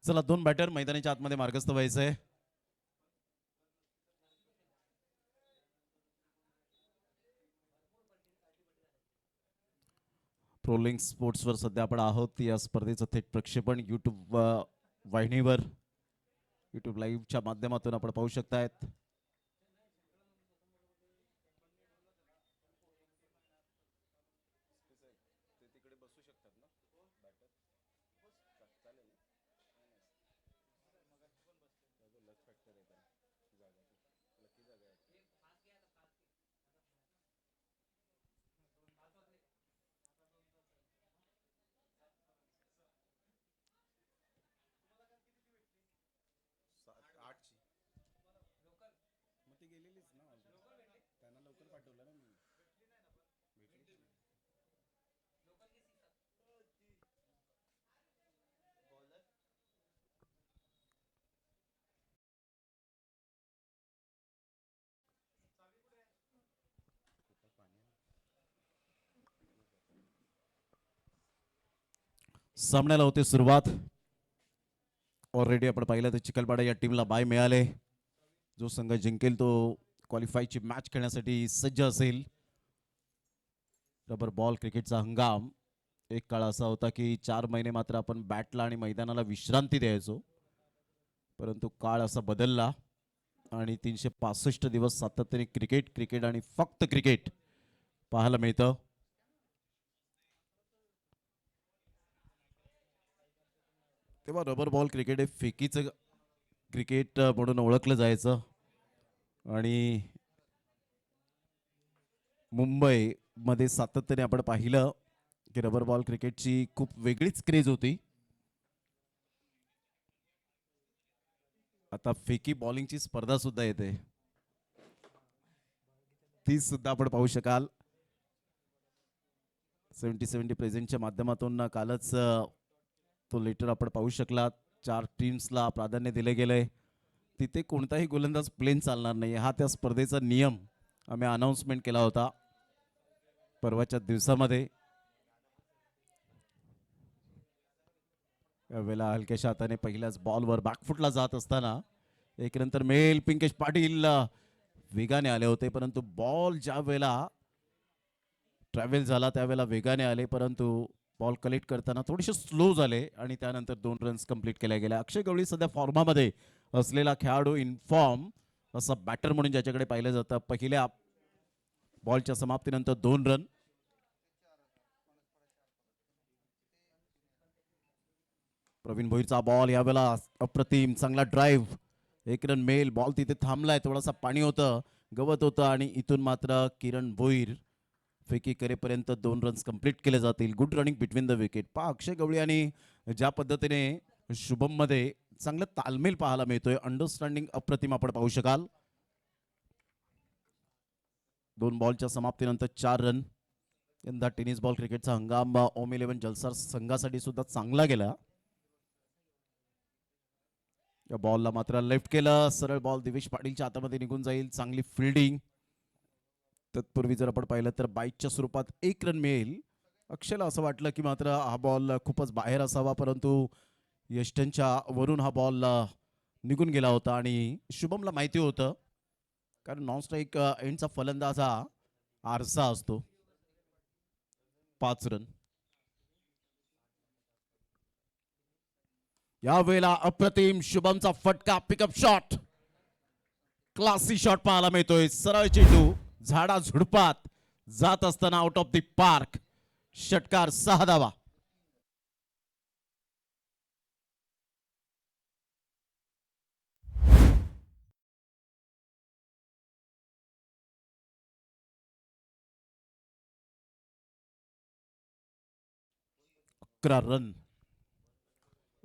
चला दोन बॅटर मैदानाच्या आतमध्ये मार्गस्थ व्हायचंय. ट्रोलिंग स्पोर्ट्सवर सध्या आपण आहोत. या स्पर्धेचं थेट प्रक्षेपण यूट्यूब वाहिनीवर यूट्यूब लाईव्हच्या माध्यमातून आपण पाहू शकतायत. सामन्याला होते सुरुवात. ऑलरेडी आपण पाहिलं तर चिखलपाडा या टीमला बाय मिळाले. जो संघ जिंकेल तो क्वालिफायची मॅच खेळण्यासाठी सज्ज असेल. रबर बॉल क्रिकेटचा हंगाम. एक काळ असा होता की 4 महिने मात्र आपण बॅटला आणि मैदानाला विश्रांती द्यायचो, परंतु काळ असा बदलला आणि 365 दिवस सातत्याने क्रिकेट क्रिकेट आणि फक्त क्रिकेट पाहायला मिळतं. तेव्हा रबर बॉल क्रिकेट हे फेकीचं क्रिकेट म्हणून ओळखलं जायचं आणि मुंबईमध्ये सातत्याने आपण पाहिलं की रबर बॉल क्रिकेटची खूप वेगळीच क्रेज होती. आता फेकी बॉलिंगची स्पर्धा सुद्धा येते, ती सुद्धा आपण पाहू शकाल. 70-70 प्रेझेंटच्या माध्यमातून कालच तो लेटर आपण पाहू शकलात. 4 टीम्सला प्राधान्य दिले गेले. तिथे कोणताही गोलंदाज प्लेन चालणार नाही, हा त्या स्पर्धेचा नियम आम्ही अनाउन्समेंट केला होता परवाच्या दिवसामध्ये. यावेळेला हलक्याशा हाताने पहिल्याच बॉलवर बॅकफुटला जात असताना एक नंतर मेल पिंकेश पाटील वेगाने आले होते, परंतु बॉल ज्या वेळेला ट्रॅव्हल झाला त्यावेळेला वेगाने आले, परंतु बॉल कलेक्ट करताना थोडेसे स्लो झाले आणि त्यानंतर 2 रन्स कंप्लीट केल्या गेल्या. अक्षय गवळी सध्या फॉर्मामध्ये असलेला खेळाडू, इनफॉर्म असा बॅटर म्हणून ज्याच्याकडे पाहिलं जातं. पहिल्या बॉलच्या समाप्तीनंतर 2 रन. प्रवीण भोईरचा बॉल यावेळेला अप्रतिम, चांगला ड्राईव्ह. 1 run mail. बॉल तिथे थांबलाय, थोडासा पाणी होतं, गवत होतं आणि इथून मात्र किरण भोईर फेकी करेपर्यंत 2 रन्स कंप्लीट केले जातील. Good running between the wicket. पहा अक्षय गवळी आणि ज्या पद्धतीने शुभम मध्ये चांगलं तालमेल पाहायला मिळतोय, अंडरस्टँडिंग अप्रतिम आपण पाहू शकाल. 2 बॉलच्या समाप्तीनंतर 4 रन. यंदा टेनिस बॉल क्रिकेटचा हंगाम ओम 11 जलसार संघासाठी सुद्धा चांगला गेला. या बॉलला मात्र लेफ्ट केलं. सरळ बॉल दिवेश पाटीलच्या हातामध्ये निघून जाईल. चांगली फिल्डिंग. तत्पूर्वी जर आपण पाहिलं तर बाईकच्या स्वरूपात 1 रन मिळेल. अक्षयला असं वाटलं की मात्र हा बॉल खूपच बाहेर असावा, परंतु यष्टनच्या वरून हा बॉल निघून गेला होता आणि शुभमला माहिती होतं, कारण नॉन स्ट्राईक एंडचा फलंदाज हा आरसा असतो. 5 रन. यावेळेला अप्रतिम शुभमचा फटका, पिकअप शॉट, क्लासी शॉट पाहायला मिळतोय. सरळ चेंडू झाडा झुडपात जात असताना आउट ऑफ द पार्क. षटकार, 6 धावा. रन.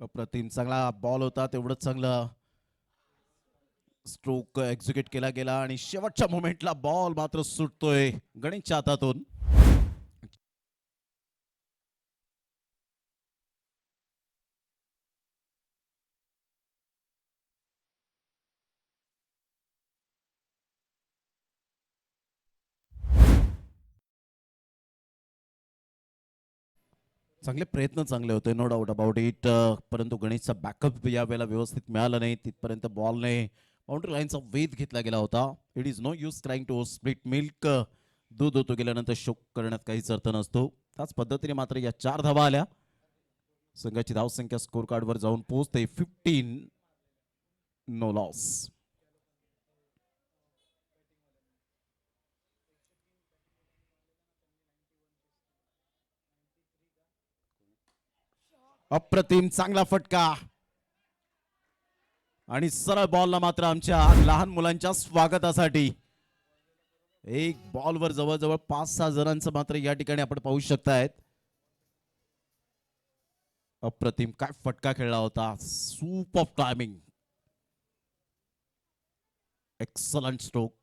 अप्रतिम, चांगला बॉल होता, तेवढंच चांगलं स्ट्रोक एक्झिक्यूट केला गेला आणि शेवटच्या मोमेंटला बॉल मात्र सुटतोय गणेशच्या हातातून. चांगले प्रयत्न चांगले होते, नो डाऊट अबाउट इट. परंतु गणेशचा बॅकअप यावेळेला व्यवस्थित मिळाला नाही. तिथपर्यंत बॉलने बाउंड्री लाईनचा वेध घेतला गेला होता. It is no use trying to split milk. दूध होतो गेल्यानंतर शोक करण्यात काहीच अर्थ नसतो. त्याच पद्धतीने मात्र या 4 धावा आल्या. संघाची धावसंख्या स्कोर कार्डवर जाऊन पोहोचते 15. No loss. अप्रतिम चांगला फटका आणि सरळ बॉलला मात्र आमच्या लहान मुलांच्या स्वागतासाठी एक बॉलवर जवळजवळ 5-6 जणांचं मात्र या ठिकाणी आपण पाहू शकतायत. अप्रतिम काय फटका खेळला होता. Soup of timing. Excellent stroke.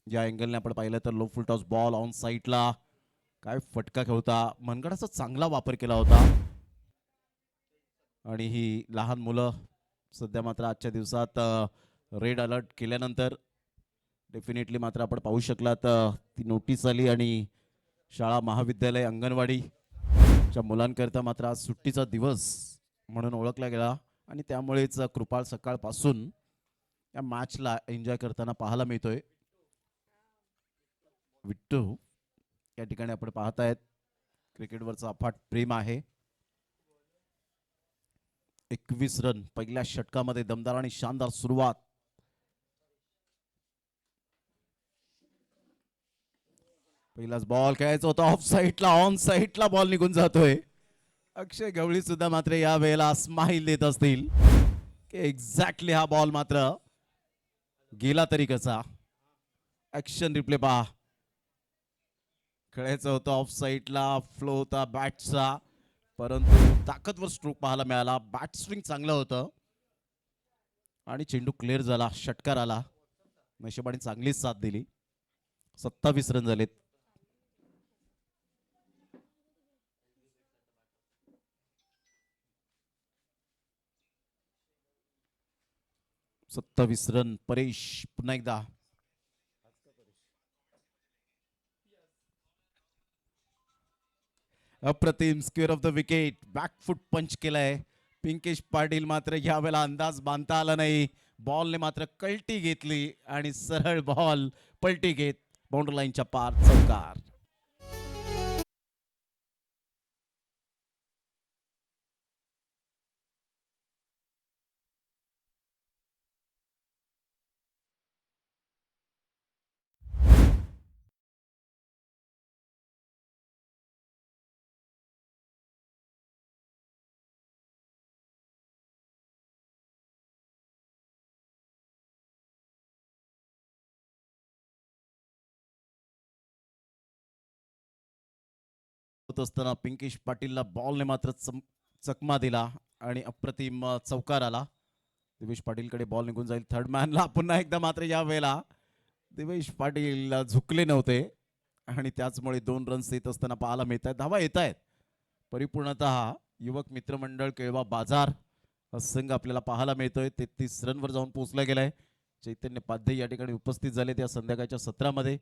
या अँगलने आपण पाहिलं तर low full toss ball on साईडला काय फटका खेळता. मनगडाचा चांगला वापर केला होता. आणि ही लहान मुलं सध्या मात्र आजच्या दिवसात रेड अलर्ट केल्यानंतर डेफिनेटली मात्र आपण पाहू शकलात ती नोटीस आली आणि शाळा महाविद्यालय अंगणवाडीच्या मुलांकरता मात्र आज सुट्टीचा दिवस म्हणून ओळखला गेला आणि त्यामुळेच कृपाळ सकाळपासून या मॅचला एन्जॉय करताना पाहायला मिळतोय. विट्टू या ठिकाणी आपण पाहतायत क्रिकेटवरचं अफाट प्रेम आहे. 21 रन पहिल्या षटकामध्ये दमदार आणि शानदार सुरुवात. पहिलाच बॉल खेळायचा होता ऑफ साईडला, ऑन साईडला बॉल निघून जातोय. अक्षय गवळी सुद्धा मात्र या वेळेला स्माइल देत असतील की एक्झॅक्टली हा बॉल मात्र गेला तरी कसा. ऍक्शन रिप्ले पहा. खेळायचं होतं ऑफ साईडला, फ्लो होता बॅटचा, परंतु ताकदवर स्ट्रोक पाहायला मिळाला. बॅट स्विंग चांगलं होतं आणि चेंडू क्लिअर झाला. षटकार आला. नशिबाने चांगलीच साथ दिली. 27 रन झालेत. 27 रन. परेश पुन्हा एकदा. अप्रतिम square of the wicket. Back foot पंच केलाय. पिंकेश पाटील मात्र यावेळेला अंदाज बांधता आला नाही. बॉलने मात्र कल्टी घेतली आणि सरळ बॉल पलटी घेत बाउंड्री लाईनच्या पार चौकार. होत असताना पिंकेश पाटीलला बॉलने मात्र चकमा दिला आणि अप्रतिम चौकार आला. दिवेश पाटीलकडे बॉल निघून जाईल. थर्ड मॅनला पुन्हा एकदा मात्र या वेळेला दिवेश पाटील झुकले नव्हते आणि त्याचमुळे 2 रन्स येत असताना पाहायला मिळत आहेत. धावा येत आहेत. परिपूर्णतः युवक मित्रमंडळ केळवा बाजार हा संघ आपल्याला पाहायला मिळतोय. 33 रनवर जाऊन पोहोचला गेलाय. चैतन्य पाध्ये या ठिकाणी उपस्थित झाले त्या संध्याकाळच्या सत्रामध्ये.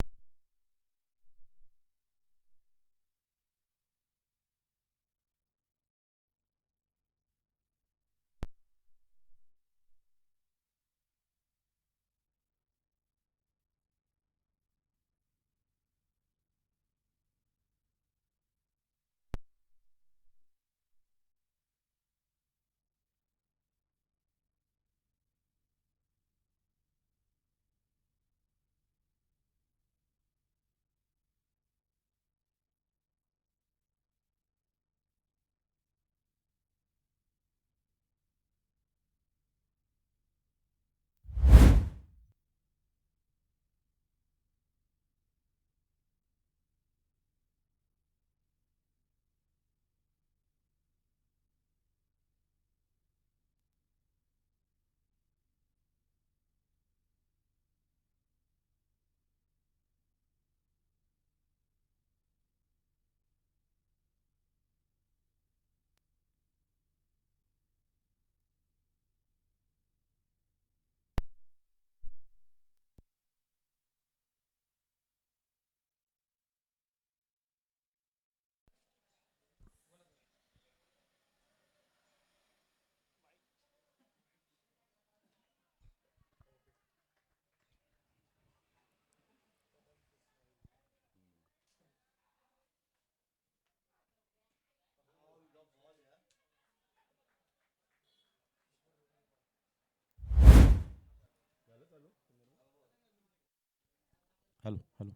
Hello hello.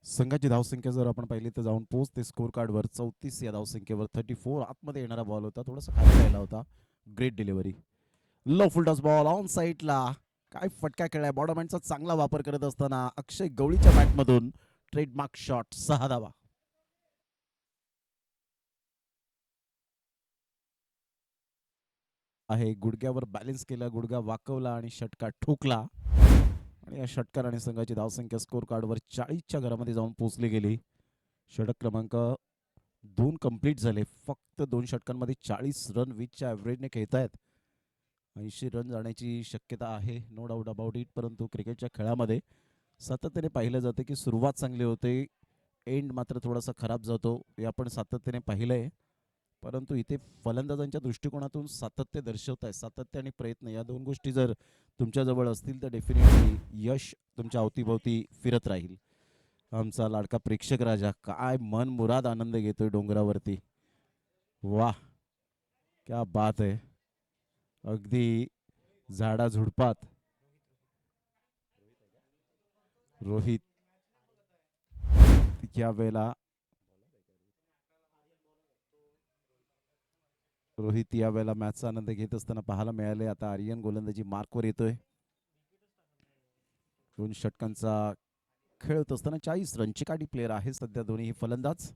संघाची धावसंख्या जर आपण पाहिली तर जाऊन पोहोचते स्कोर कार्डवर 34 या धावसंख्येवर. 34 आतमध्ये येणारा बॉल होता, थोडासा खाली राहिला होता. Great delivery. Low full toss ball on साईडला. काय फटका खेळाय. बॉडमॅनचा चांगला वापर करत असताना अक्षय गवळीच्या बॅटमधून ट्रेडमार्क शॉट, 6 धावा. आहे गुडघ्यावर बॅलन्स केला, गुडघा वाकवला आणि षटकार ठोकला. आणि या षटकाराने संघाची धावसंख्या स्कोर कार्डवर 40च्या घरामध्ये जाऊन पोहोचली गेली. षटक क्रमांक 2 कंप्लीट झाले. फक्त 2 षटकांमध्ये 40 रन विचच्या ॲव्हरेजने खेळतायत. 80 रन जाण्याची शक्यता आहे, नो डाऊट अबाउट इट. परंतु क्रिकेटच्या खेळामध्ये सातत्याने पाहिलं जातं की सुरुवात चांगली होते, एंड मात्र थोडासा खराब जातो. हे आपण सातत्याने पाहिलंय. परंतु इथे फलंदाजांच्या दृष्टिकोनातून सातत्य दर्शवत आहे. सातत्य आणि प्रयत्न या दोन गोष्टी जर तुमच्याजवळ असतील तर डेफिनेटली यश तुमच्या अवतीभोवती फिरत राहील. आमचा लाडका प्रेक्षक राजा काय मन मुराद आनंद घेतोय डोंगरावरती. वाह, क्या बात आहे. अगदी झाडा झुडपात रोहित या वेळेला मॅचचा आनंद घेत असताना पाहायला मिळाले. आता आर्यन गोलंदाजी मार्कवर येतोय. 2 षटकांचा खेळत असताना 40 रनची काठी प्लेयर आहे सध्या दोन्ही फलंदाज.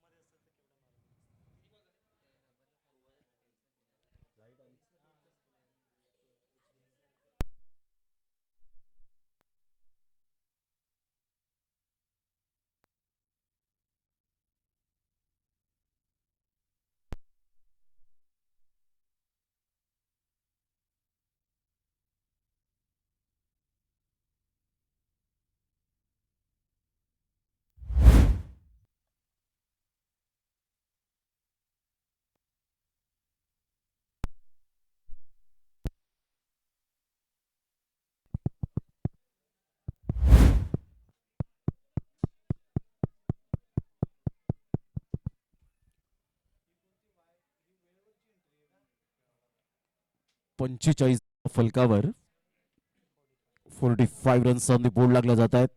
पंचेचाळीस फलकावर 45 रन्स ऑन द बोर्ड लागल्या जात आहेत.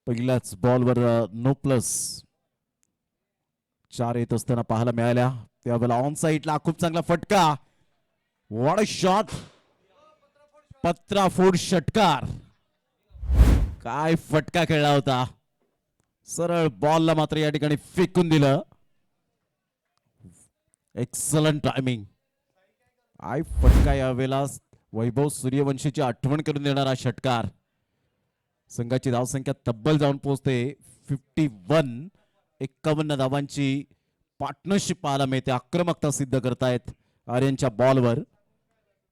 पहिल्याच बॉलवर नो प्लस 4 येत असताना पाहायला मिळाल्या. त्यावेळेला ऑन साईडला खूप चांगला फटका. What a shot. पत्राफोड षटकार. काय फटका खेळला होता. सरळ बॉलला मात्र या ठिकाणी फेकून दिलं. Excellent timing. आय फटका यावेळेला वैभव सूर्यवंशीची आठवण करून देणारा षटकार. संघाची धावसंख्या तब्बल जाऊन पोहोचते 51. 51 धावांची पार्टनरशिप पाहायला मिळते. आक्रमकता सिद्ध करतायत आर्यनच्या बॉलवर.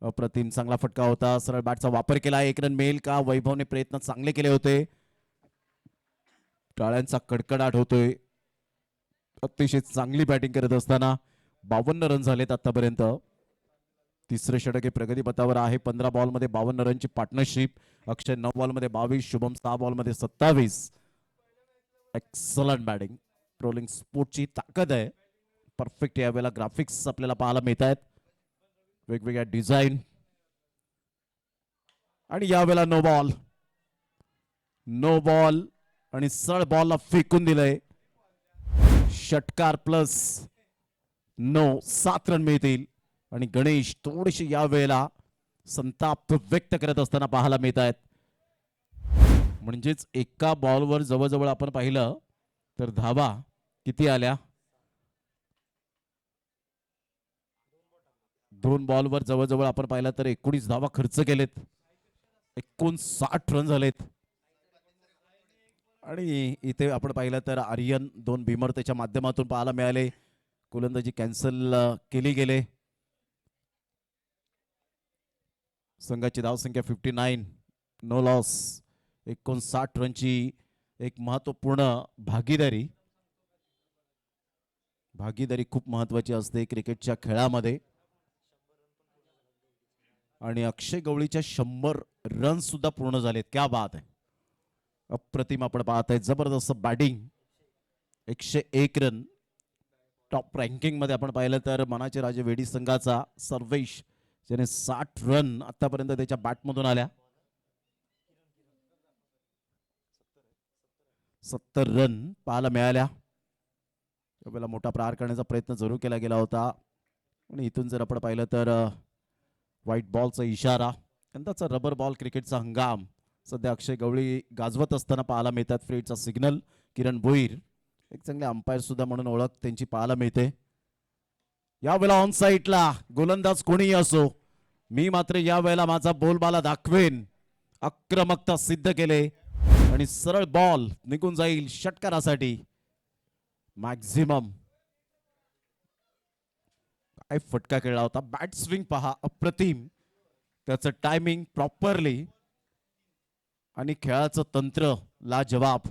अप्रतिम चांगला फटका होता. सरळ बॅटचा वापर केला. 1 रन मिळेल का. वैभवने प्रयत्न चांगले केले होते. टाळ्यांचा कडकडाट होतोय. अतिशय चांगली बॅटिंग करत असताना 52 रन झालेत आतापर्यंत. तिसरे षटक हे प्रगतीपथावर आहे. 15 बॉलमध्ये 52 रनची पार्टनरशिप. अक्षय 9 बॉलमध्ये 22, शुभम 6 बॉलमध्ये 27. Excellent batting. ट्रोलिंग स्पोर्टची ताकद आहे. परफेक्ट यावेळेला ग्राफिक्स आपल्याला पाहायला मिळत आहेत, वेगवेगळ्या डिझाईन. आणि यावेळेला नो बॉल. नो बॉल आणि सरळ बॉलला फेकून दिलंय. षटकार प्लस 9, 7 रन मिळतील. आणि गणेश थोडेसे या वेळेला संताप व्यक्त करत असताना पाहायला मिळत आहेत. म्हणजेच एका बॉलवर जवळजवळ आपण पाहिलं तर धावा किती आल्या. 2 बॉलवर जवळजवळ आपण पाहिलं तर 19 धावा खर्च केलेत. 59 रन झालेत. आणि इथे आपण पाहिलं तर आर्यन 2 भीमर त्याच्या माध्यमातून पाहायला मिळाले. गोलंदाजी कॅन्सल केली गेले. संघाची धावसंख्या 59, नो लॉस. 59 रनची एक महत्वपूर्ण भागीदारी खूप महत्वाची असते क्रिकेटच्या खेळामध्ये. आणि अक्षय गवळीच्या 100 रन सुद्धा पूर्ण झालेत. क्या बात आहे. अप्रतिम आपण पाहत आहे. जबरदस्त बॅटिंग. 101 रन. टॉप रँकिंग मध्ये आपण पाहिलं तर मनाचे राजे वेडी संघाचा सर्वेश ज्याने 60 रन आतापर्यंत त्याच्या बॅटमधून आल्या. 70 रन पाहायला मिळाल्या. त्यावेळेला मोठा प्रहार करण्याचा प्रयत्न जरूर केला गेला होता आणि इथून जर आपण पाहिलं तर व्हाईट बॉलचा इशारा, यंदाचा रबर बॉल क्रिकेटचा हंगाम सध्या अक्षय गवळी गाजवत असताना पाहायला मिळतात. फ्रीडचा सिग्नल, किरण भोईर एक चांगले अंपायर सुद्धा म्हणून ओळख त्यांची पाहायला मिळते. यावेळेला ऑन साईडला गोलंदाज कोणीही असो, मी मात्र यावेळेला माझा बोलबाला दाखवेन. आक्रमकता सिद्ध केले आणि सरळ बॉल निघून जाईल षटकारासाठी. मॅक्झिमम काय फटका खेळला होता. बॅट स्विंग पहा अप्रतिम, त्याचं टायमिंग प्रॉपरली आणि खेळाचं तंत्र लाजवाब.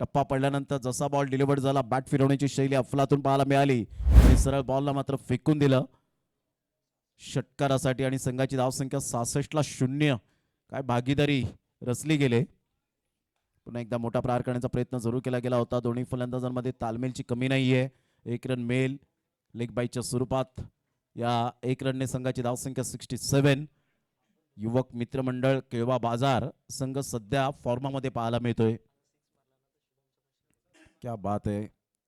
टप्पा पडल्यानंतर जसा बॉल डिलिव्हर्ड झाला, बॅट फिरवण्याची शैली अफलातून पाहायला मिळाली आणि सरळ बॉलला मात्र फेकून दिलं षटकारासाठी आणि संघाची धावसंख्या 66 ला 0. काय भागीदारी रचली गेले. पुन्हा एकदा मोठा प्रहार करण्याचा प्रयत्न जरूर केला गेला होता. दोन्ही फलंदाजांमध्ये तालमेलची कमी नाहीये. एक रन मेल लेग बाईच्या स्वरूपात या एक रनने संघाची धावसंख्या 67. युवक मित्रमंडळ केळवा बाजार संघ सध्या फॉर्मामध्ये पाहायला मिळतोय. क्या बात आहे.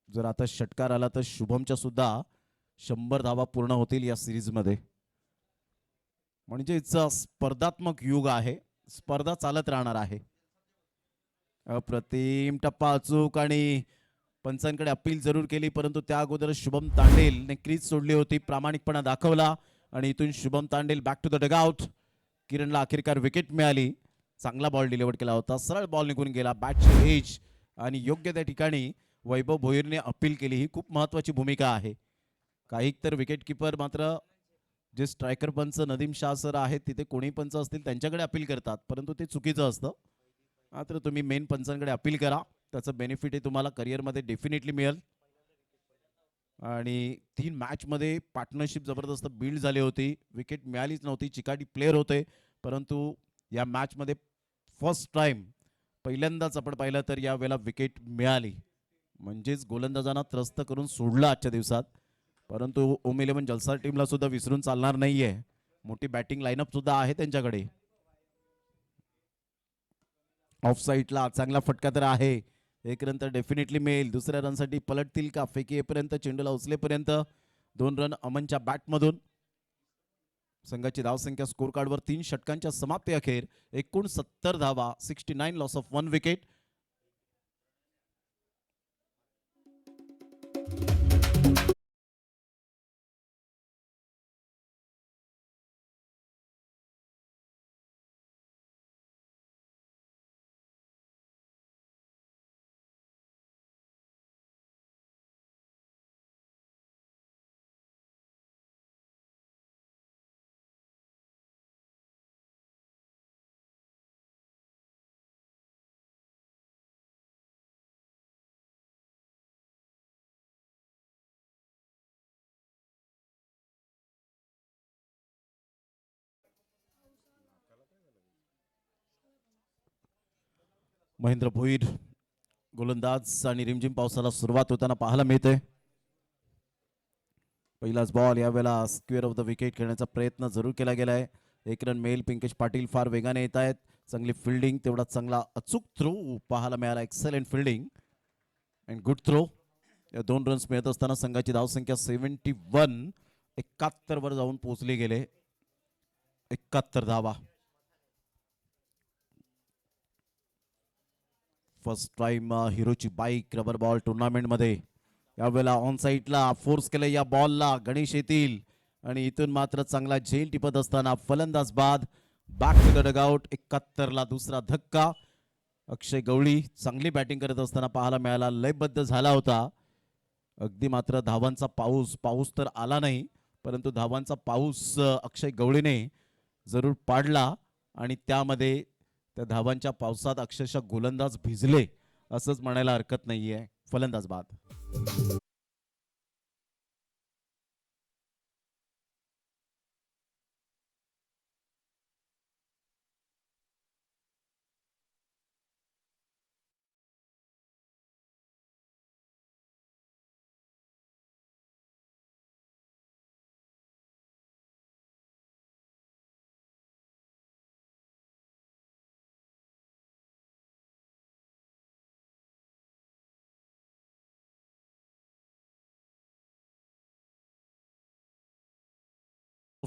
जर आता षटकार आला तर शुभमच्या सुद्धा 100 धावा पूर्ण होतील या सिरीज मध्ये. म्हणजे स्पर्धात्मक युग आहे, स्पर्धा चालत राहणार आहे. अप्रतिम टप्पा अचूक आणि पंचांकडे अपील जरूर केली, परंतु त्या अगोदर शुभम तांडेलने क्रीज सोडली होती. प्रामाणिकपणा दाखवला आणि इथून Shubham Tandel back to the dugout. किरणला अखेरकार विकेट मिळाली. चांगला बॉल डिलिव्हर केला होता, सरळ बॉल निघून गेला. बॅटची एज आणि योग्य त्या ठिकाणी वैभव भोईरने अपील केली, ही खूप महत्वाची भूमिका आहे. काही तर विकेट किपर मात्र जे स्ट्रायकर पंच नदीम शाह सर आहेत तिथे कोणी पंच असतील त्यांच्याकडे अपील करतात, परंतु ते चुकीचं असतं. मात्र तुम्ही मेन पंचांकडे अपील करा, त्याचं बेनिफिट हे तुम्हाला करिअरमध्ये डेफिनेटली मिळेल. आणि 3 मॅचमध्ये पार्टनरशिप जबरदस्त बिल्ड झाली होती. विकेट मिळालीच नव्हती, चिकाटी प्लेअर होते, परंतु या मॅचमध्ये फर्स्ट टाइम पहिल्यांदाच आपण पाहिलं तर या वेळेला विकेट मिळाली. म्हणजेच गोलंदाजांना त्रस्त करून सोडलं आजच्या दिवसात. परंतु ओम 11 जलसा टीमला सुद्धा विसरून चालणार नाहीये. मोठी बॅटिंग लाईनअप सुद्धा आहे त्यांच्याकडे. ऑफ साईडला चांगला फटका तर आहे. एक रन तर डेफिनेटली मिळेल. दुसऱ्या रनसाठी पलटतील का? फेकी येईपर्यंत, चेंडूला उचलेपर्यंत 2 रन अमनच्या बॅटमधून. संघाची धावसंख्या स्कोर कार्डवर 3 षटकांच्या समाप्ती अखेर एकूण 70 धावा, 69 loss of 1 wicket. Mahendra Bhoir गोलंदाज आणि रिमझिम पावसाला सुरुवात होताना पाहायला मिळते. पहिलाच बॉल यावेळेला स्क्वेअर ऑफ द विकेट खेळण्याचा प्रयत्न जरूर केला गेलाय. एक रन मेल. पिंकेश पाटील फार वेगाने येत आहेत. चांगली फिल्डिंग, तेवढा चांगला अचूक थ्रो पाहायला मिळाला. Excellent fielding and good throw. या 2 रन्स मिळत असताना संघाची धावसंख्या 71, 71 वर जाऊन पोहोचली गेले. 71 धावा. फर्स्ट टाइम हिरोची बाईक रबर बॉल टुर्नामेंट मध्ये यावेळेला ऑन साईडला फोर्स केलं या बॉलला. गणेश येतील आणि इथून मात्र चांगला झेल टिपत असताना फलंदाज बाद. Back to the dugout. 71 ला दुसरा धक्का. अक्षय गवळी चांगली बॅटिंग करत असताना पाहायला मिळाला. लयबद्ध झाला होता अगदी. मात्र धावांचा पाऊस तर आला नाही, परंतु धावांचा पाऊस अक्षय गवळीने जरूर पाडला आणि त्यामध्ये त्या धावांच्या पावसात अक्षरशः गोलंदाज भिजले असंच म्हणायला हरकत नाहीये. फलंदाज बाद.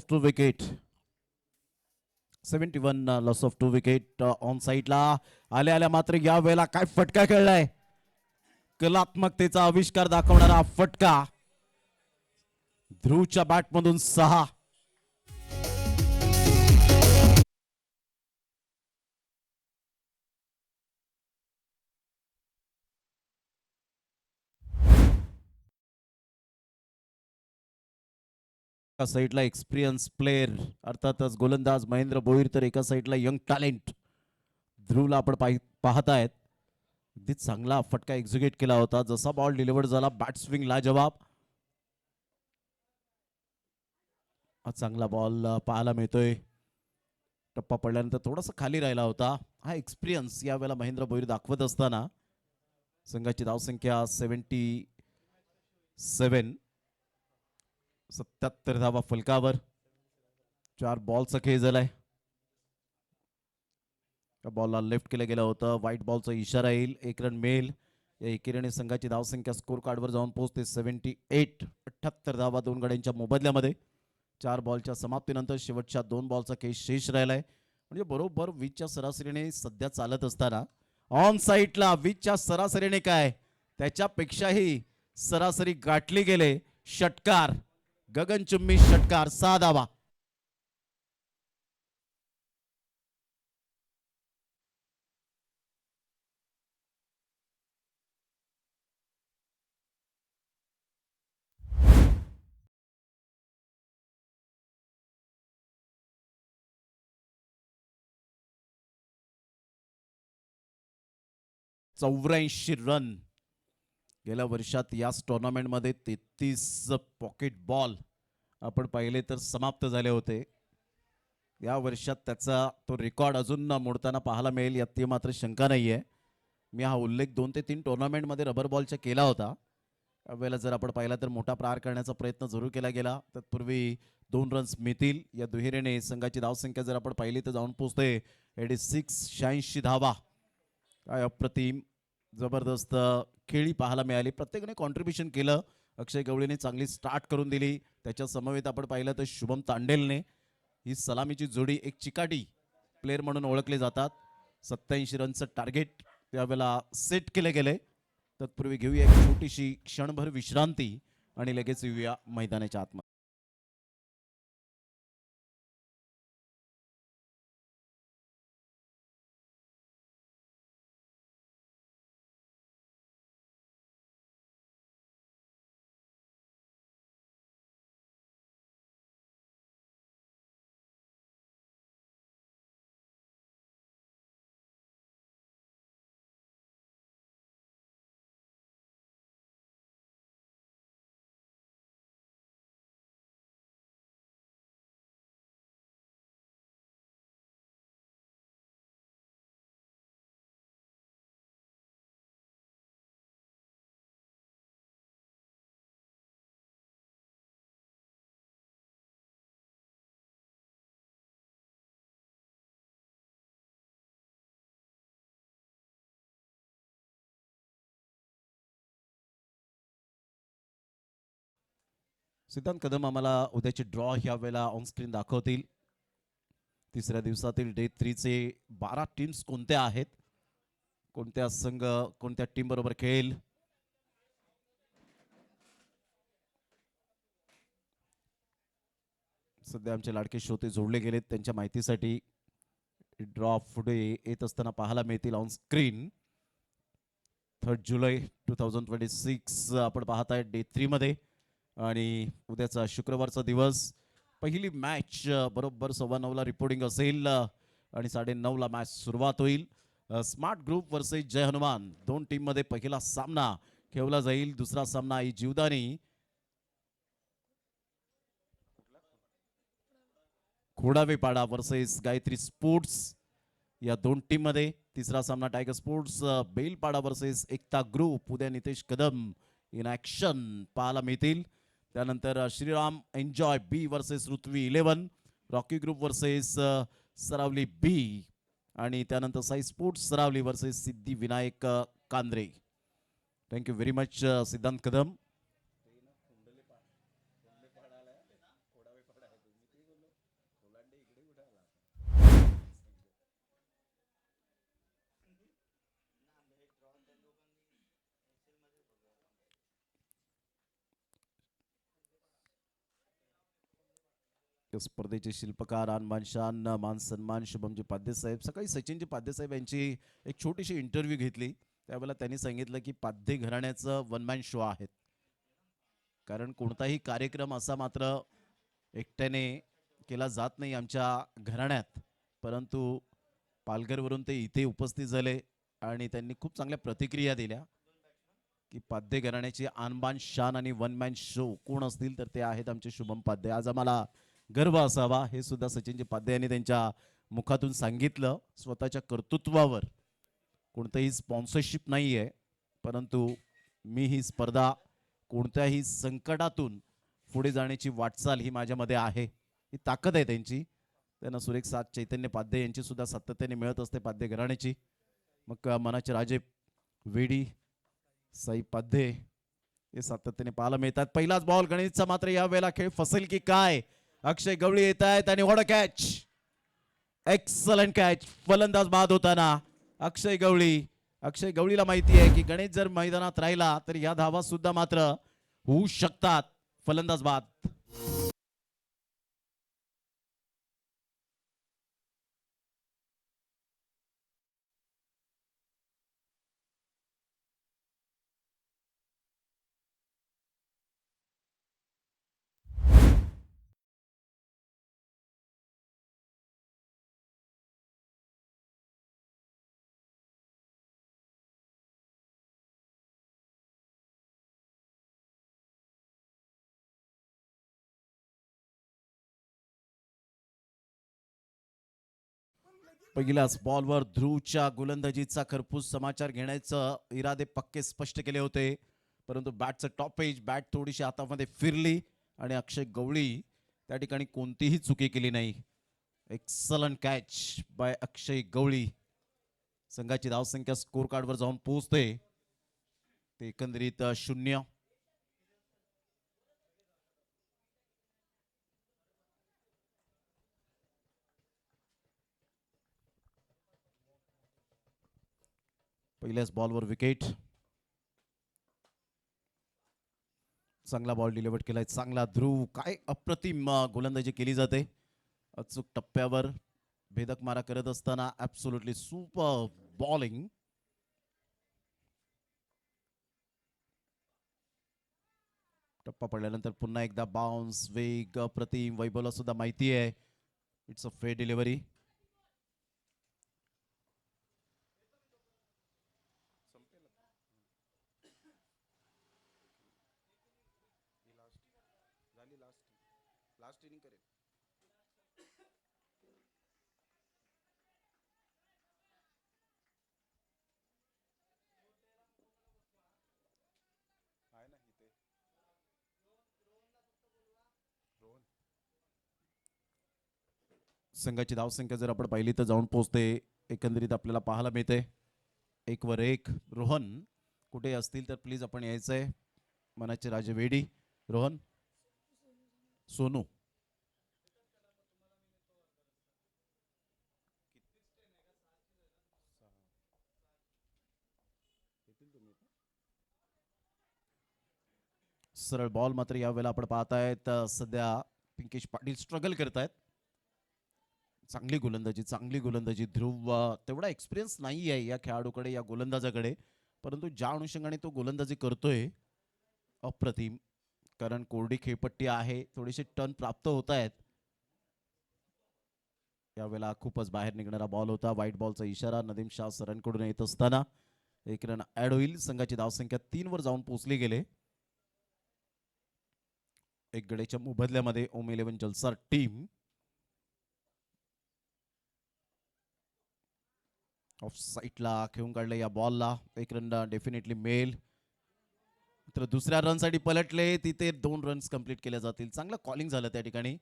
Two wicket 71 loss of 2 wicket on साईडला आल्या आल्या मात्र या वेळेला काय फटका खेळलाय कलात्मकतेचा आविष्कार दाखवणारा फटका ध्रुवच्या बॅटमधून 6 एका साईडला एक्सपिरियन्स प्लेअर अर्थातच गोलंदाज महेंद्र भोईर तर एका साईडला यंग टॅलेंट ध्रुवला आपण पाहतायत अगदी चांगला फटका एक्झिक्यूट केला होता जसा बॉल डिलिव्हर झाला बॅट स्विंग लाजवाब चांगला बॉल पाहायला मिळतोय टप्पा पडल्यानंतर थोडासा खाली राहिला होता हा एक्सपिरियन्स यावेळेला महेंद्र भोईर दाखवत असताना संघाची धावसंख्या 77 77 धावा फलकावर 4 बॉलचा खेळ झालाय बॉलला लेफ्ट केलं गेलं होतं व्हाईट बॉलचा इशारा येईल एक रन मिळेल या एकेरीने संघाची धावसंख्या स्कोर कार्डवर जाऊन पोहोचते 78 78 धावा 2 गड्यांच्या मोबदल्यामध्ये 4 बॉलच्या समाप्तीनंतर शेवटच्या 2 बॉलचा खेळ शेष राहिलाय म्हणजे बरोबर 20च्या सरासरीने सध्या चालत असताना ऑन साईडला 20च्या सरासरीने काय त्याच्यापेक्षाही सरासरी गाठली गेले षटकार गगनचुंबी षटकार 6 धावा चौऱ्याऐंशी रन गेल्या वर्षात याच टुर्नामेंटमध्ये 33 पॉकेट बॉल आपण पाहिले तर समाप्त झाले होते या वर्षात त्याचा तो रेकॉर्ड अजून मोडताना पाहायला मिळेल यात ती मात्र शंका नाही आहे मी हा उल्लेख 2 ते 3 टुर्नामेंटमध्ये रबर बॉलचा केला होता त्यावेळेला जर आपण पाहिला तर मोठा प्रहार करण्याचा प्रयत्न जरूर केला गेला तत्पूर्वी 2 रन्स मिळतील या दुहेरीने संघाची धावसंख्या जर आपण पाहिली तर जाऊन पोहोचते 86 धावा काय अप्रतिम जबरदस्त खेळी पाहायला मिळाली प्रत्येकाने कॉन्ट्रीब्युशन केलं अक्षय गवळीने चांगली स्टार्ट करून दिली त्याच्या समवेत आपण पाहिलं तर शुभम तांडेलने ही सलामीची जोडी एक चिकाटी प्लेअर म्हणून ओळखले जातात 87 रनचं टार्गेट त्यावेळेला सेट केले गेले तत्पूर्वी घेऊया एक छोटीशी क्षणभर विश्रांती आणि लगेच येऊया मैदानाच्या आतमध्ये सिद्धांत कदम आम्हाला उद्याची ड्रॉ ह्या वेळेला ऑन स्क्रीन दाखवतील तिसऱ्या दिवसातील डे 3 चे 12 टीम्स कोणत्या आहेत कोणत्या संघ कोणत्या टीम बरोबर खेळेल सध्या आमचे लाडके श्रोते जोडले गेलेत त्यांच्या माहितीसाठी ड्रॉ पुढे येत असताना पाहायला मिळतील ऑन स्क्रीन 3 जुलै 2026 आपण पाहताय डे 3 मध्ये आणि उद्याचा शुक्रवारचा दिवस पहिली मॅच बरोबर 9:15 रिपोर्टिंग असेल आणि 9:30 मॅच सुरुवात होईल smart group versus Jai Hanuman 2 team मध्ये पहिला सामना खेळला जाईल दुसरा सामना ही जीवदानी खोडावेपाडा वर्सेस गायत्री स्पोर्ट्स या 2 टीम मध्ये तिसरा सामना tiger sports Belpada versus Ekta group उद्या नितेश कदम इन ॲक्शन पाहायला मिळतील त्यानंतर Shriram enjoy B versus Rutvi 11 Rocky group versus Saravali B आणि त्यानंतर Sai sports Saravali versus Siddhi Vinayak Kandre thank you very much Siddhant Kadam या स्पर्धेचे शिल्पकार अनमान शान मान सन्मान शुभमजी पाध्ये सकाळी सचिनजी पाध्ये यांची एक छोटीशी इंटरव्ह्यू घेतली. त्यावेळेला त्यांनी सांगितलं की पाध्ये घराण्याचं वन मॅन शो आहेत. कारण कोणताही कार्यक्रम असा मात्र एकट्याने केला जात नाही आमच्या घराण्यात. परंतु पालघरवरून ते इथे उपस्थित झाले आणि त्यांनी खूप चांगल्या प्रतिक्रिया दिल्या की पाध्ये घराण्याची आणबान शान आणि वन मॅन शो कोण असतील तर ते आहेत आमचे शुभम पाध्ये. आज आम्हाला गर्व असावा हे सुद्धा सचिनजी पाध्ये यांनी त्यांच्या मुखातून सांगितलं. स्वतःच्या कर्तृत्वावर कोणतंही स्पॉन्सरशिप नाही आहे, परंतु मी ही स्पर्धा कोणत्याही संकटातून पुढे जाण्याची वाटचाल ही माझ्यामध्ये आहे, ही ताकद आहे त्यांची. त्यांना सुरेख साथ चैतन्य पाध्ये यांची सुद्धा सातत्याने मिळत असते पाध्ये घराण्याची. मग मनाचे राजे वेडी साई पाध्ये हे सातत्याने पाहायला मिळतात. पहिलाच बॉल गणेशचा मात्र या वेळेला खेळ फसेल की काय. अक्षय गवळी येत आहेत आणि what a catch, excellent catch. फलंदाज बाद होताना अक्षय गवळी. अक्षय गवळीला माहिती आहे की गणेश जर मैदानात राहिला तर या धावा सुद्धा मात्र होऊ शकतात. फलंदाज बाद. पहिल्याच बॉलवर ध्रुवच्या गोलंदाजीचा खरपूस समाचार घेण्याचं इरादे पक्के स्पष्ट केले होते, परंतु बॅटचं टॉपेज बॅट थोडीशी हातामध्ये फिरली आणि अक्षय गवळी त्या ठिकाणी कोणतीही चुकी केली नाही. एक्सलंट कॅच बाय अक्षय गवळी. संघाची धावसंख्या स्कोर कार्डवर जाऊन पोहोचते ते एकंदरीत 0. पहिल्याच बॉलवर विकेट. चांगला बॉल डिलिव्हर केलाय, चांगला ध्रुव. काय अप्रतिम गोलंदाजी केली जाते अचूक टप्प्यावर. भेदक मारा करत असताना ऍब्सोल्युटली सुपर बॉलिंग. टप्पा पडल्यानंतर पुन्हा एकदा बाउन्स. वेग अप्रतिम. वैभवला सुद्धा माहिती आहे it's a fair delivery. Last inning करेल. संघाची धावसंख्या जर आपण पाहिली तर जाऊन पोहोचते एकंदरीत आपल्याला पाहायला मिळते 1 वर 1. रोहन कुठे असतील तर प्लीज आपण यायचंय. मनाचे राजे वेडी. रोहन सोनू सरळ बॉल मात्र यावेळेला आपण पाहतायत सध्या पिंकेश पाटील स्ट्रगल करतायत. चांगली गोलंदाजी, चांगली गोलंदाजी. ध्रुव तेवढा एक्सपिरियन्स नाही आहे या खेळाडूकडे, या गोलंदाजाकडे, परंतु ज्या अनुषंगाने तो गोलंदाजी करतोय अप्रतिम. कारण कोरडी खेळपट्टी आहे, थोडेसे टर्न प्राप्त होत आहेत. यावेळेला खूपच बाहेर निघणारा बॉल होता. व्हाईट बॉलचा इशारा नदीम शाह सरांकडून येत असताना 1 रन ऍड होईल. संघाची धावसंख्या 3 वर जाऊन पोहोचली गेले. एक गडेच्या मोबदल्यामध्ये ओम 11 जलसार टीम ऑफ साईडला खेळून काढलं या बॉलला. 1 रन डेफिनेटली मिळेल. तर दुसऱ्या रनसाठी पलटले तिथे 2 रन्स कंप्लीट केल्या जातील. चांगलं कॉलिंग झालं त्या ठिकाणी.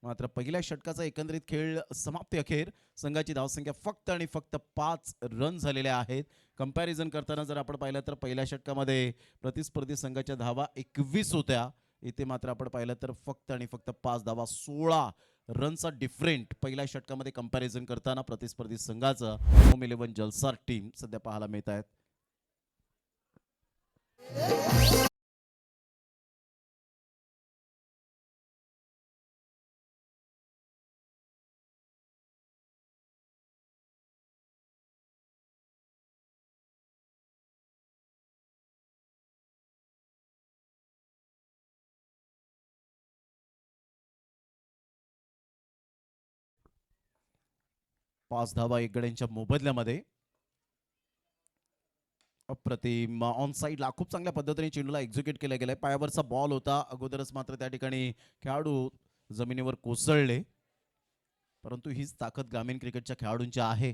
मात्र पहिल्या षटकाचा एकंदरीत खेळ समाप्ती अखेर संघाची धावसंख्या फक्त आणि फक्त 5 रन झालेल्या आहेत. कंपॅरिझन करताना जर आपण पाहिलं तर पहिल्या षटकामध्ये प्रतिस्पर्धी संघाच्या धावा 21 होत्या. इथे मात्र आपण पाहिलं तर फक्त आणि फक्त 5 धावा, 16 रनचा डिफरंट पहिल्या षटकामध्ये कंपॅरिझन करताना प्रतिस्पर्धी संघाचं ओम 11 जलसार टीम सध्या पाहायला मिळत आहेत. 5 धावा 1 गड्यांच्या मोबदल्यामध्ये. अप्रतिम ऑन साईडला खूप चांगल्या पद्धतीने चेंडूला एक्झिक्यूट केला गेलाय. पायावरचा बॉल होता अगोदरच, मात्र त्या ठिकाणी खेळाडू जमिनीवर कोसळले. परंतु हीच ताकद ग्रामीण क्रिकेटच्या खेळाडूंची आहे.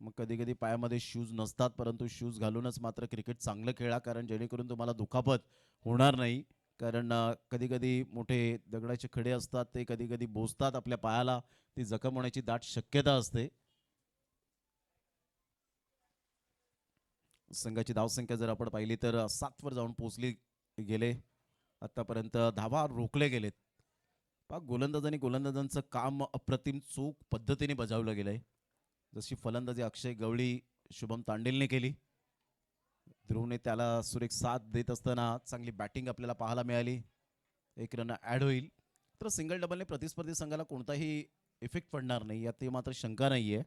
मग कधी कधी पायामध्ये शूज नसतात, परंतु शूज घालूनच मात्र क्रिकेट चांगलं खेळा, कारण जेणेकरून तुम्हाला दुखापत होणार नाही. कारण कधी कधी मोठे दगडाचे खडे असतात, ते कधी कधी बोचतात आपल्या पायाला, ती जखम होण्याची दाट शक्यता असते. संघाची धावसंख्या जर आपण पाहिली तर 7 वर जाऊन पोहोचली गेले. आतापर्यंत धावा रोखले गेलेत. गोलंदाजांनी गोलंदाजांचं काम अप्रतिम चोख पद्धतीने बजावलं गेलंय. जशी फलंदाजी अक्षय गवळी शुभम तांडेलने केली, ध्रुवने त्याला सुरेख साथ देत असताना चांगली बॅटिंग आपल्याला पाहायला मिळाली. 1 रन ऍड होईल तर सिंगल डबलने प्रतिस्पर्धी संघाला कोणताही इफेक्ट पडणार नाही, यात मात्र शंका नाहीये.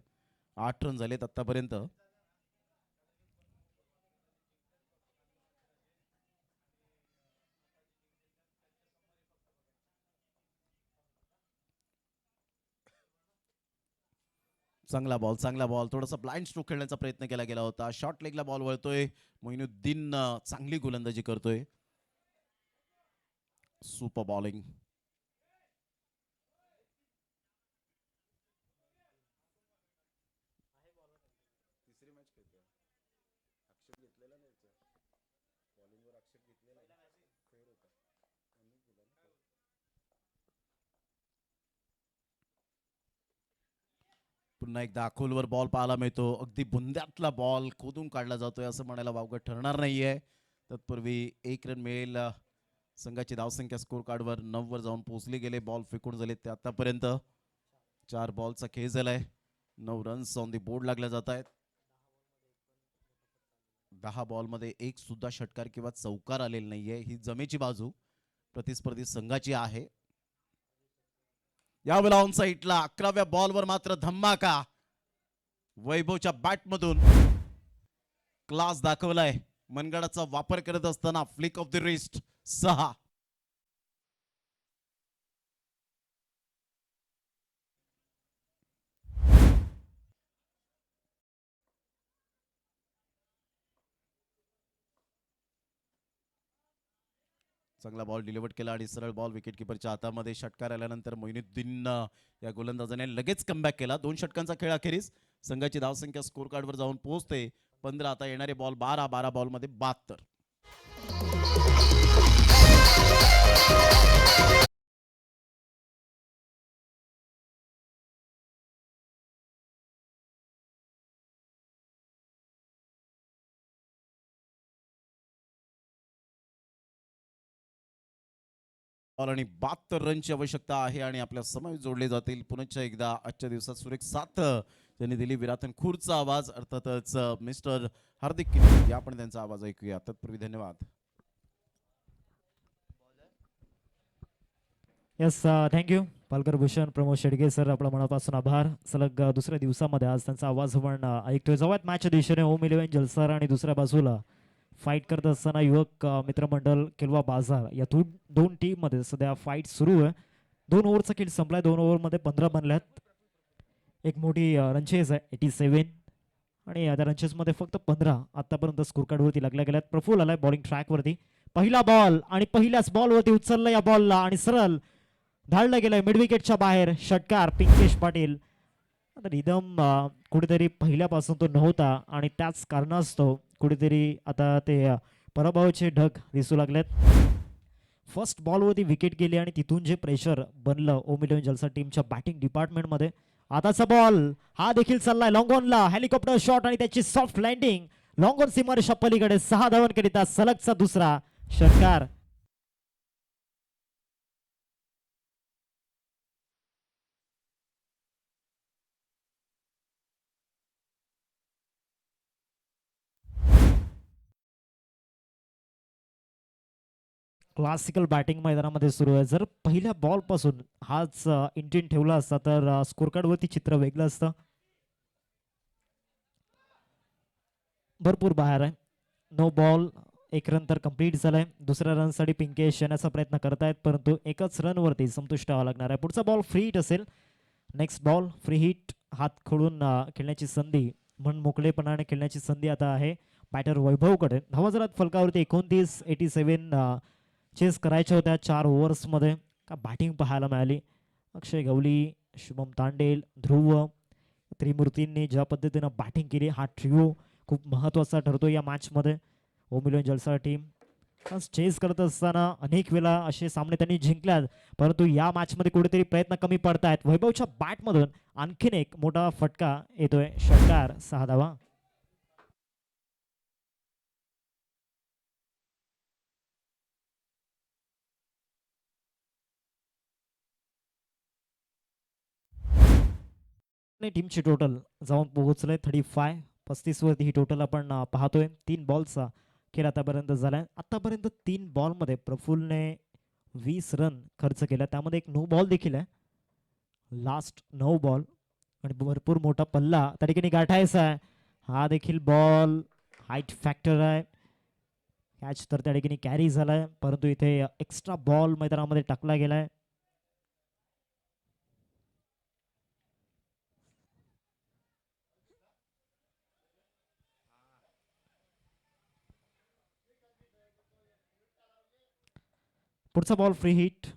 8 रन झालेत आतापर्यंत. चांगला बॉल थोडासा ब्लाइंड स्ट्रोक खेळण्याचा प्रयत्न केला गेला होता. शॉर्ट लेगला बॉल वळतोय. मोइनुद्दीन चांगली गोलंदाजी करतोय. Super bowling. पुन्हा एकदा खोलवर बॉल पाहायला मिळतो. अगदी बुंद्यातला बॉल खोदून काढला जातोय असं म्हणायला वावगं ठरणार नाहीये. तत्पूर्वी 1 रन मिळेल. संघाची धावसंख्या स्कोर कार्डवर 9 वर जाऊन पोहोचली गेले. बॉल फेकून झाले ते आतापर्यंत 4 बॉलचा खेळ झालाय. 9 रन्स ऑन दी बोर्ड लागल्या जात आहेत. 10 बॉलमध्ये एक सुद्धा षटकार किंवा चौकार आलेला नाहीये. ही जमेची बाजू प्रतिस्पर्धी संघाची आहे. यावेळेला ऑन साईडला 11व्या बॉलवर मात्र धमाका. वैभवच्या बॅटमधून क्लास दाखवलाय. मनगडाचा वापर करत असताना फ्लिक ऑफ द रिस्ट 6. चांगला बॉल डिलिव्हर केला आणि सरळ बॉल विकेट किपरच्या हातामध्ये. षटकार आल्यानंतर मोइनुद्दीन या गोलंदाजाने लगेच कमबॅक केला. 2 षटकांचा खेळ अखेरीस संघाची धावसंख्या स्कोर कार्डवर जाऊन पोहोचते 15. आता येणारे बॉल 12 बॉलमध्ये 72. आणि 72 रनची आवश्यकता आहे आणि आपल्या समय जोडले जातील. पुन्हा एकदा आजच्या दिवसात सुरेख साथ त्यांनी दिली. विरातन खूरचा आवाज, अर्थातच मिस्टर हार्दिक किनी, आपण त्यांचा आवाज ऐकूया. तत्पूर्वी धन्यवाद. Yes, thank you Palkar Bhushan Pramod Shedge sir, आपला मनापासून आभार. सलग दुसऱ्या दिवसामध्ये आज त्यांचा आवाज आपण ऐकतोय. जवळ मॅचच्या दिशेने होम इलेव्हन जलसर आणि दुसऱ्या बाजूला फाईट करत असताना युवक मित्रमंडळ केलवा बाजार या 2 टीम मध्ये सध्या फाईट सुरू आहे. 2 ओव्हरचा खेळ संपलाय. 2 ओव्हरमध्ये 15 बनल्यात. एक मोठी रनचेज आहे 87 आणि त्या रनचेजमध्ये फक्त 15 आतापर्यंत स्कोर कार्डवरती लागल्या गेल्यात. प्रफुल आलाय बॉलिंग ट्रॅकवरती. पहिला बॉल आणि पहिल्याच बॉलवरती उचललं या बॉलला आणि सरळ धाडलं गेलंय मिड विकेटच्या बाहेर. षटकार पिंकेश पाटील. आता रिदम कुठेतरी पहिल्यापासून तो नव्हता आणि त्याच कारणास्तव कुठेतरी आता ते पराभवाचे ढग दिसू लागलेत. फर्स्ट बॉलवरती विकेट गेली आणि तिथून जे प्रेशर बनलं ओम इलेव्हन जलसा टीमच्या बॅटिंग डिपार्टमेंटमध्ये. आताचा बॉल हा देखील चाललाय लॉंग ऑनला. हेलिकॉप्टर शॉट आणि त्याची सॉफ्ट लँडिंग. लॉंग ऑन सीमारेषा पलीकडे 6 धावांकरिता सलगचा दुसरा षटकार. क्लासिकल बॅटिंग मैदानामध्ये सुरू आहे. जर पहिल्या बॉल पासून हाच इंटेंट ठेवला असता तर स्कोर कार्ड वरती चित्र वेगळं असतं. भरपूर बाहेर आहे. 9 बॉल 1 रन तर कंप्लीट झालाय. दुसऱ्या रन साठी पिंकेश येण्याचा प्रयत्न करतायत, परंतु एकच रन वरती संतुष्ट व्हावं लागणार आहे. पुढचा बॉल फ्री हिट असेल. नेक्स्ट बॉल फ्री हिट हात खोडून खेळण्याची संधी, मन मोकळेपणाने खेळण्याची संधी आता आहे बॅटर वैभवकडे. धावा जरा फलकावरती 29-87 चेस करायच्या होत्या 4 ओव्हर्समध्ये. का बॅटिंग पाहायला मिळाली. अक्षय गवली, शुभम तांडेल, ध्रुव त्रिमूर्तींनी ज्या पद्धतीनं बॅटिंग केली, हा ट्रिओ खूप महत्त्वाचा ठरतो या मॅचमध्ये. ओमिलियन जलसा टीम चेस करत असताना अनेक वेळा असे सामने त्यांनी जिंकल्यात, परंतु या मॅचमध्ये कुठेतरी प्रयत्न कमी पडतायत. वैभवच्या बॅटमधून आणखीन एक मोठा फटका येतोय, षटकार, 6 धावा. टीमची टोटल जाऊन पोहोचलंय 35 वरती ही टोटल आपण पाहतोय. 3 बॉलचा खेळ आतापर्यंत झालाय. आतापर्यंत 3 बॉलमध्ये प्रफुल्लने 20 रन खर्च केला, त्यामध्ये एक नो बॉल देखील आहे. लास्ट 9 बॉल आणि भरपूर मोठा पल्ला त्या ठिकाणी गाठायचा आहे. हा देखील बॉल हाईट फॅक्टर आहे. कॅच तर त्या ठिकाणी कॅरी झालाय, परंतु इथे एक्स्ट्रा बॉल मैदानामध्ये टाकला गेलाय. पुढचा बॉल फ्री हिट.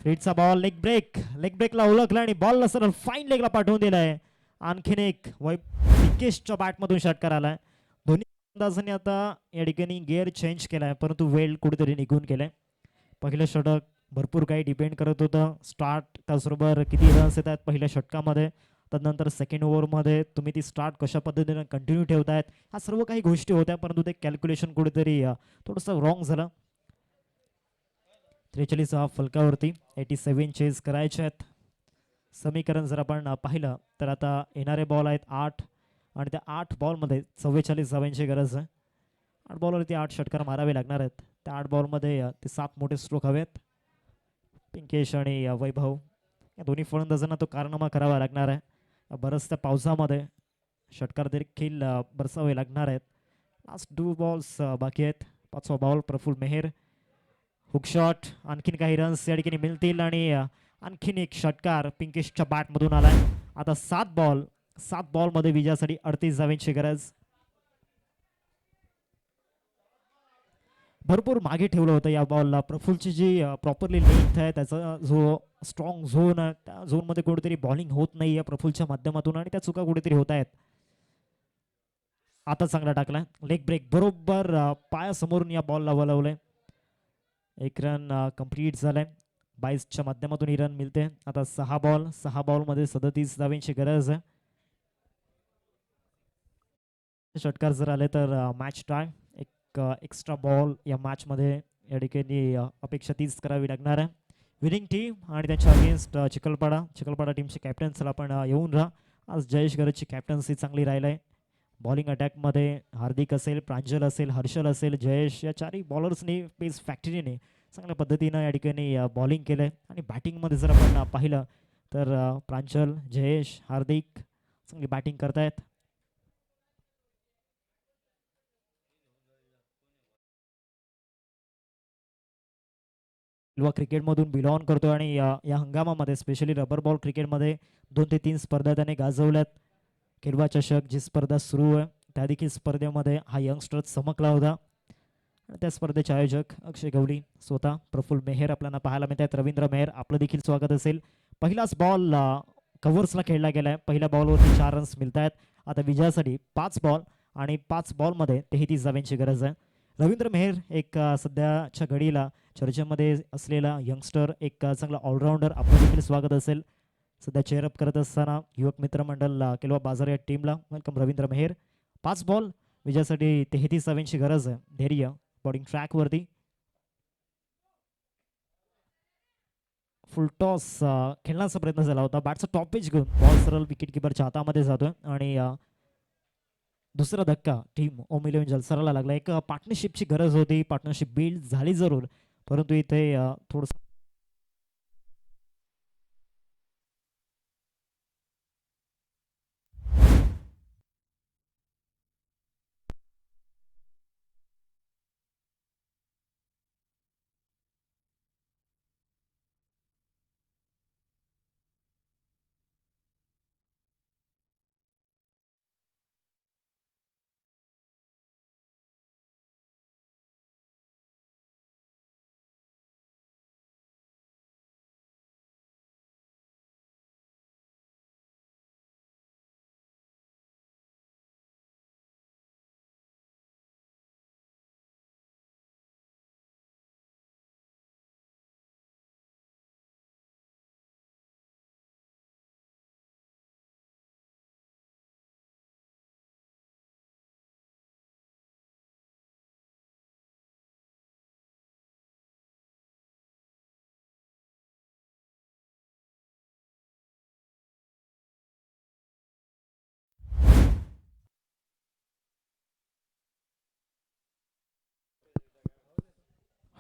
फ्रीटचा बॉल लेग ब्रेकला ओळखला आणि बॉल सरळ फाईन लेगला पाठवून दिलाय. आणखीन एक पिकेशच्या बॅटमधून षटकार आलाय. दोन्ही फलंदाजांनी आता या ठिकाणी गिअर चेंज केलाय, परंतु वेळ कुठेतरी निघून गेलाय. पहिलं षटक भरपूर काही डिपेंड करत होतं. स्टार्ट त्याचबरोबर किती रन्स येतात पहिल्या षटकामध्ये, त्यानंतर सेकंड ओव्हरमध्ये तुम्ही ती स्टार्ट कशा पद्धतीने कंटिन्यू ठेवतायत, ह्या सर्व काही गोष्टी होत्या, परंतु ते कॅल्क्युलेशन कुठेतरी थोडंसं रॉंग झालं. 43 फलकावरती 87 चेस करायचे आहेत. समीकरण जर आपण पाहिलं तर आता येणारे बॉल आहेत 8 आणि त्या 8 बॉलमध्ये 44 धावांची गरज आहे. 8 बॉलवरती 8 षटकार मारावे लागणार आहेत. त्या 8 बॉलमध्ये ते 7 मोठे स्ट्रोक हवेत. पिंकेश आणि वैभव या दोन्ही फलंदाजांना तो कारनामा करावा लागणार आहे. बरंचशा पावसामध्ये षटकार देखील बरसावे लागणार आहेत. लास्ट 2 बॉल्स बाकी आहेत. 5वा ball Praful Meher, hook shot, आणखीन काही रन्स या ठिकाणी मिळतील आणि आणखीन एक षटकार पिंकेशच्या बॅटमधून आलाय. आता 7 बॉलमध्ये विजयासाठी 38 धावांची गरज. भरपूर मागे ठेवलं होतं या बॉलला. प्रफुल्लची जी प्रॉपरली लेंथ आहे, त्याचा जो स्ट्रॉंग झोन आहे, त्या झोनमध्ये कुठेतरी बॉलिंग होत नाही आहे प्रफुल्लच्या माध्यमातून आणि त्या चुका कुठेतरी होत आहेत. आता चांगला टाकलाय लेग ब्रेक, बरोबर पायासमोरून या बॉलला वळवलंय. एक रन कंप्लीट झालाय. 22च्या माध्यमातून ही रन मिळते. आता 6 बॉलमध्ये 37 धावांची गरज आहे. षटकार जर आले तर मॅच टाय. एक एक्स्ट्रा बॉल या मॅचमध्ये या ठिकाणी अपेक्षा तीच करावी लागणार आहे. विनिंग टीम आणि त्यांच्या अगेन्स्ट चिखलपाडा टीमचे कॅप्टन्सला आपण येऊन राहा. आज जयेश गरजची कॅप्टन्सी चांगली राहिलं आहे. बॉलिंग अटॅकमध्ये हार्दिक असेल, प्रांजल असेल, हर्षल असेल, जयेश या 4ही बॉलर्सनी पेस फॅक्टरीने चांगल्या पद्धतीनं या ठिकाणी बॉलिंग केलं आहे. आणि बॅटिंगमध्ये जर आपण पाहिलं तर प्रांजल, जयेश, हार्दिक चांगली बॅटिंग करतायत. किंवा क्रिकेटमधून बिलॉंग करतो आणि या हंगामामध्ये स्पेशली रबर बॉल क्रिकेटमध्ये 2 ते 3 स्पर्धा त्याने गाजवल्यात. किरवा चषक जी स्पर्धा सुरू आहे त्या देखील स्पर्धेमध्ये हा यंगस्टर चमकला होता. आणि त्या स्पर्धेचे आयोजक अक्षय गवली, स्वतः प्रफुल्ल मेहर आपल्याला पाहायला मिळतात. रवींद्र मेहर आपलं देखील स्वागत असेल. पहिलाच बॉल कव्हर्सला खेळला गेलाय. पहिल्या बॉलवरती 4 रन्स मिळत आहेत. आता विजयासाठी 5 बॉल आणि 5 बॉलमध्ये 33 धावांची गरज आहे. रवींद्र मेहर एक सध्याच्या घडीला चर्चेमध्ये असलेला यंगस्टर, एक चांगला ऑलराऊंडर, आपलं देखील स्वागत असेल. सध्या चेअरअप करत असताना युवक मित्रमंडळ केलवा बाजार या टीमला वेलकम रवींद्र मेहर. 5 बॉल विजयासाठी 33 धावांची गरज आहे. धैर्य बॉलिंग ट्रॅकवरती. फुल टॉस खेळण्याचा प्रयत्न झाला होता. बॅटचा टॉप पिच घेऊन बॉल सरळ विकेट किपरच्या हातामध्ये जातोय आणि दुसरा धक्का टीम ओमिलियन जलसराला लागला. एक पार्टनरशिपची गरज होती. पार्टनरशिप बिल्ड झाली जरूर, परंतु इथे थोडंसं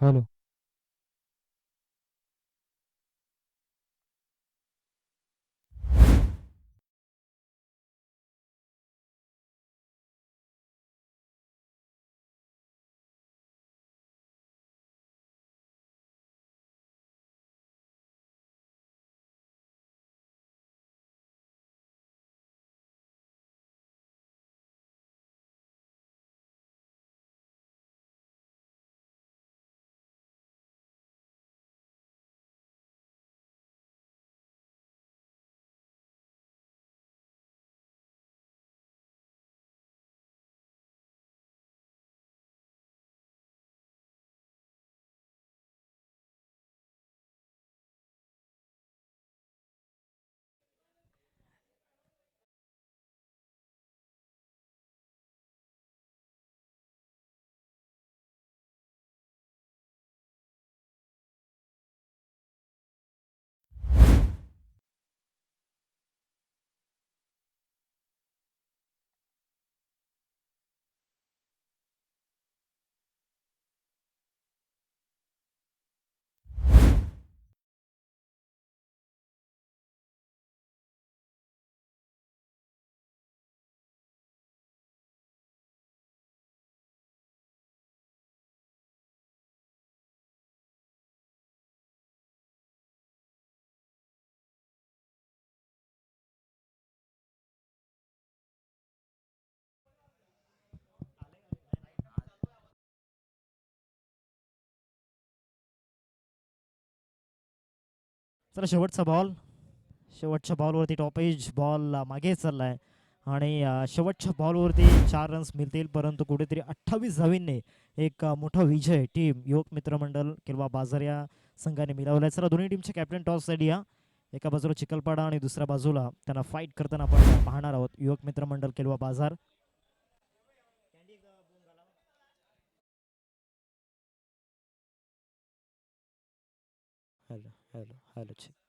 हॅलो. चला शेवटच्या बॉलवरती टॉपेज बॉल मागे चाललाय आणि शेवटच्या बॉलवरती 4 रन्स मिळतील, परंतु कुठेतरी 28 धावींनी एक मोठा विजय टीम युवक मित्रमंडळ किंवा बाजार या संघाने मिळवलाय. चला दोन्ही टीमचे कॅप्टन टॉस साठी या. एका बाजूला चिखलपाडा आणि दुसऱ्या बाजूला त्यांना फाईट करताना आपण पाहणार आहोत युवक मित्रमंडळ किंवा बाजार. Hello hello hello.